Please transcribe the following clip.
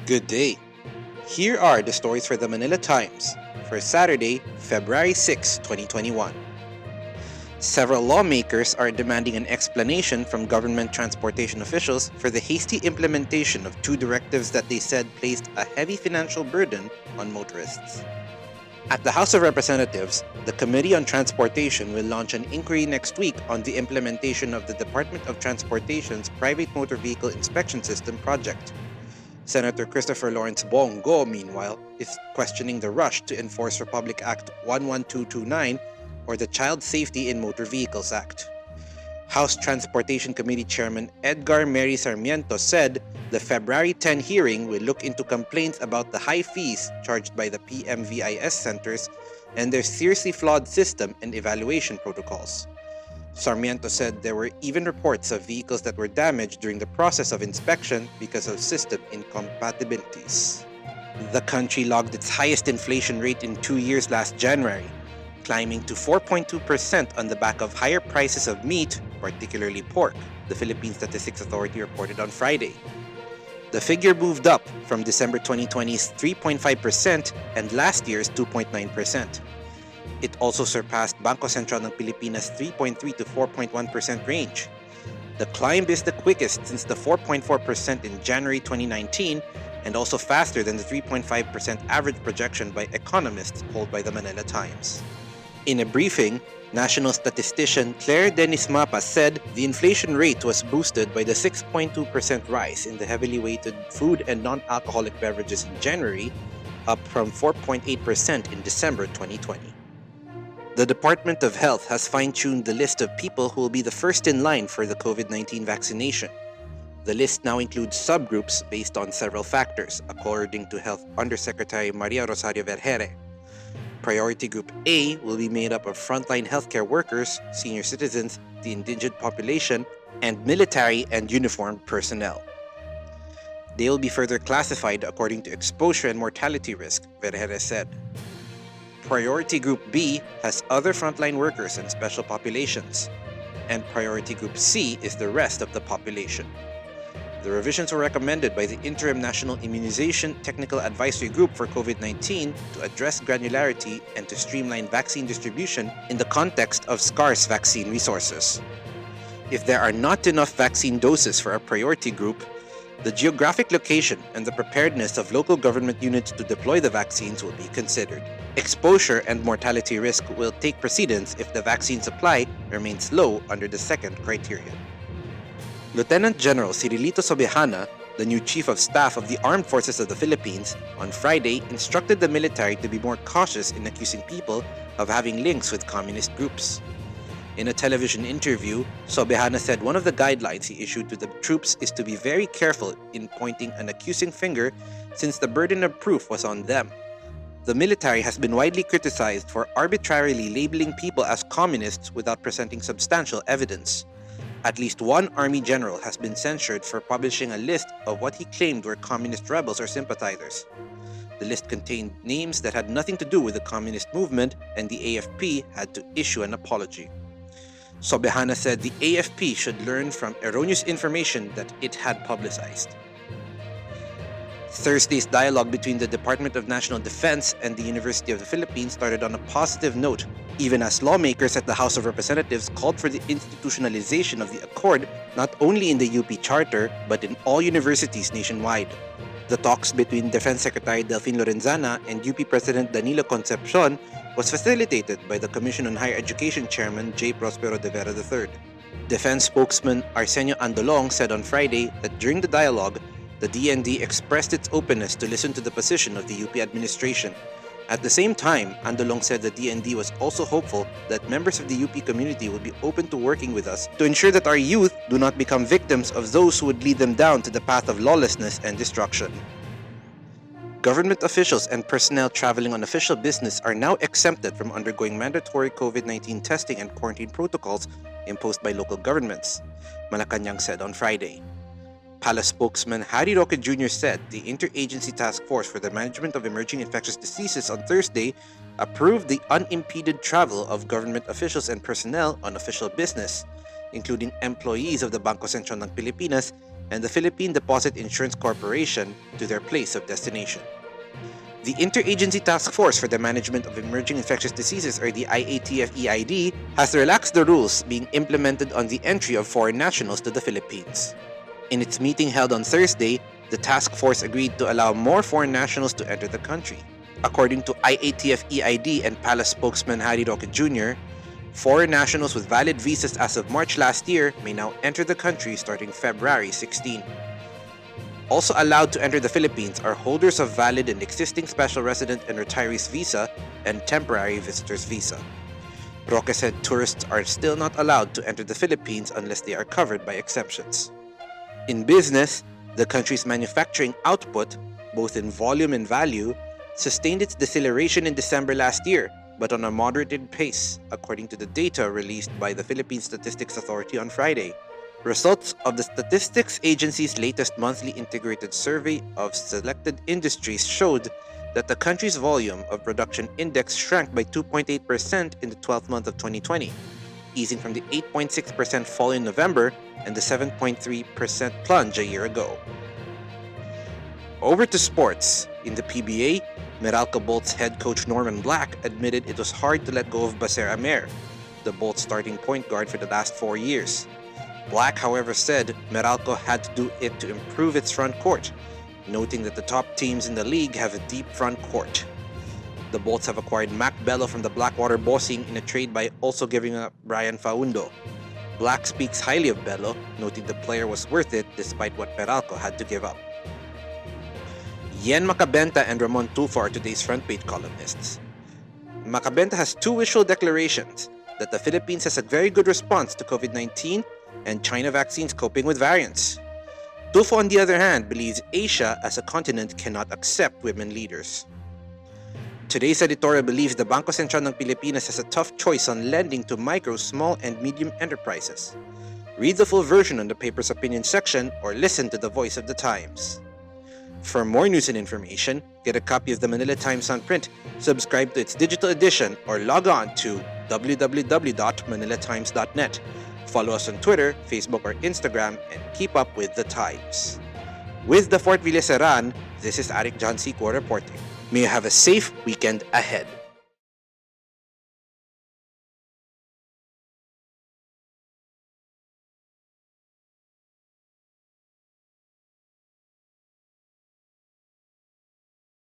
Good day. Here are the stories for the Manila Times for Saturday, February 6, 2021. Several lawmakers are demanding an explanation from government transportation officials for the hasty implementation of two directives that they said placed a heavy financial burden on motorists. At the House of Representatives, the Committee on Transportation will launch an inquiry next week on the implementation of the Department of Transportation's Private Motor Vehicle Inspection System project. Senator Christopher Lawrence Bongo, meanwhile, is questioning the rush to enforce Republic Act 11229 or the Child Safety in Motor Vehicles Act. House Transportation Committee Chairman Edgar Mary Sarmiento said the February 10 hearing will look into complaints about the high fees charged by the PMVIS centers and their seriously flawed system and evaluation protocols. Sarmiento said there were even reports of vehicles that were damaged during the process of inspection because of system incompatibilities. The country logged its highest inflation rate in 2 years last January, climbing to 4.2% on the back of higher prices of meat, particularly pork, the Philippine Statistics Authority reported on Friday. The figure moved up from December 2020's 3.5% and last year's 2.9%. It also surpassed Bangko Sentral ng Pilipinas' 3.3 to 4.1% range. The climb is the quickest since the 4.4% in January 2019 and also faster than the 3.5% average projection by economists polled by the Manila Times. In a briefing, National Statistician Claire Dennis Mapa said the inflation rate was boosted by the 6.2% rise in the heavily weighted food and non-alcoholic beverages in January, up from 4.8% in December 2020. The Department of Health has fine-tuned the list of people who will be the first in line for the COVID-19 vaccination. The list now includes subgroups based on several factors, according to Health Undersecretary Maria Rosario Vergere. Priority Group A will be made up of frontline healthcare workers, senior citizens, the indigent population, and military and uniformed personnel. They will be further classified according to exposure and mortality risk, Vergere said. Priority Group B has other frontline workers and special populations, and Priority Group C is the rest of the population. The revisions were recommended by the Interim National Immunization Technical Advisory Group for COVID-19 to address granularity and to streamline vaccine distribution in the context of scarce vaccine resources. If there are not enough vaccine doses for a priority group, the geographic location and the preparedness of local government units to deploy the vaccines will be considered. Exposure and mortality risk will take precedence if the vaccine supply remains low under the second criterion. Lieutenant General Cirilito Sobejana, the new Chief of Staff of the Armed Forces of the Philippines, on Friday instructed the military to be more cautious in accusing people of having links with communist groups. In a television interview, Sobejana said one of the guidelines he issued to the troops is to be very careful in pointing an accusing finger since the burden of proof was on them. The military has been widely criticized for arbitrarily labeling people as communists without presenting substantial evidence. At least one army general has been censured for publishing a list of what he claimed were communist rebels or sympathizers. The list contained names that had nothing to do with the communist movement, and the AFP had to issue an apology. Sobejana said the AFP should learn from erroneous information that it had publicized. Thursday's dialogue between the Department of National Defense and the University of the Philippines started on a positive note, even as lawmakers at the House of Representatives called for the institutionalization of the accord not only in the UP Charter but in all universities nationwide. The talks between Defense Secretary Delfin Lorenzana and UP President Danilo Concepcion was facilitated by the Commission on Higher Education Chairman J. Prospero de Vera III. Defense spokesman Arsenio Andolong said on Friday that during the dialogue, the DND expressed its openness to listen to the position of the UP administration. At the same time, Andolong said the DND was also hopeful that members of the UP community would be open to working with us to ensure that our youth do not become victims of those who would lead them down to the path of lawlessness and destruction. Government officials and personnel traveling on official business are now exempted from undergoing mandatory COVID-19 testing and quarantine protocols imposed by local governments, Malacanang said on Friday. Palace spokesman Harry Roque Jr. said the Interagency Task Force for the Management of Emerging Infectious Diseases on Thursday approved the unimpeded travel of government officials and personnel on official business, including employees of the Bangko Sentral ng Pilipinas and the Philippine Deposit Insurance Corporation to their place of destination. The Interagency Task Force for the Management of Emerging Infectious Diseases, or the IATF-EID, has relaxed the rules being implemented on the entry of foreign nationals to the Philippines. In its meeting held on Thursday, the task force agreed to allow more foreign nationals to enter the country. According to IATF-EID and Palace spokesman Harry Roque Jr., foreign nationals with valid visas as of March last year may now enter the country starting February 16. Also allowed to enter the Philippines are holders of valid and existing special resident and retirees visa and temporary visitors visa. Roque said tourists are still not allowed to enter the Philippines unless they are covered by exemptions. In business, the country's manufacturing output, both in volume and value, sustained its deceleration in December last year, but on a moderated pace, according to the data released by the Philippine Statistics Authority on Friday. Results of the Statistics Agency's latest monthly integrated survey of selected industries showed that the country's volume of production index shrank by 2.8% in the 12th month of 2020, easing from the 8.6% fall in November and the 7.3% plunge a year ago. Over to sports. In the PBA, Meralco Bolts head coach Norman Black admitted it was hard to let go of Baser Amer, the Bolts starting point guard for the last 4 years. Black, however, said Meralco had to do it to improve its front court, noting that the top teams in the league have a deep front court. The Bolts have acquired Mac Bello from the Blackwater Bossing in a trade by also giving up Brian Faundo. Black speaks highly of Bello, noting the player was worth it despite what Meralco had to give up. Yen Macabenta and Ramon Tufo are today's front page columnists. Macabenta has two visual declarations that the Philippines has a very good response to COVID-19 and China vaccines coping with variants. Tufo, on the other hand, believes Asia as a continent cannot accept women leaders. Today's editorial believes the Bangko Sentral ng Pilipinas has a tough choice on lending to micro, small, and medium enterprises. Read the full version on the paper's opinion section or listen to the voice of the Times. For more news and information, get a copy of the Manila Times on print, subscribe to its digital edition, or log on to www.manilatimes.net. Follow us on Twitter, Facebook, or Instagram, and keep up with the Times. With the Fort Villa Seran, this is Arik John Sequo reporting. May you have a safe weekend ahead.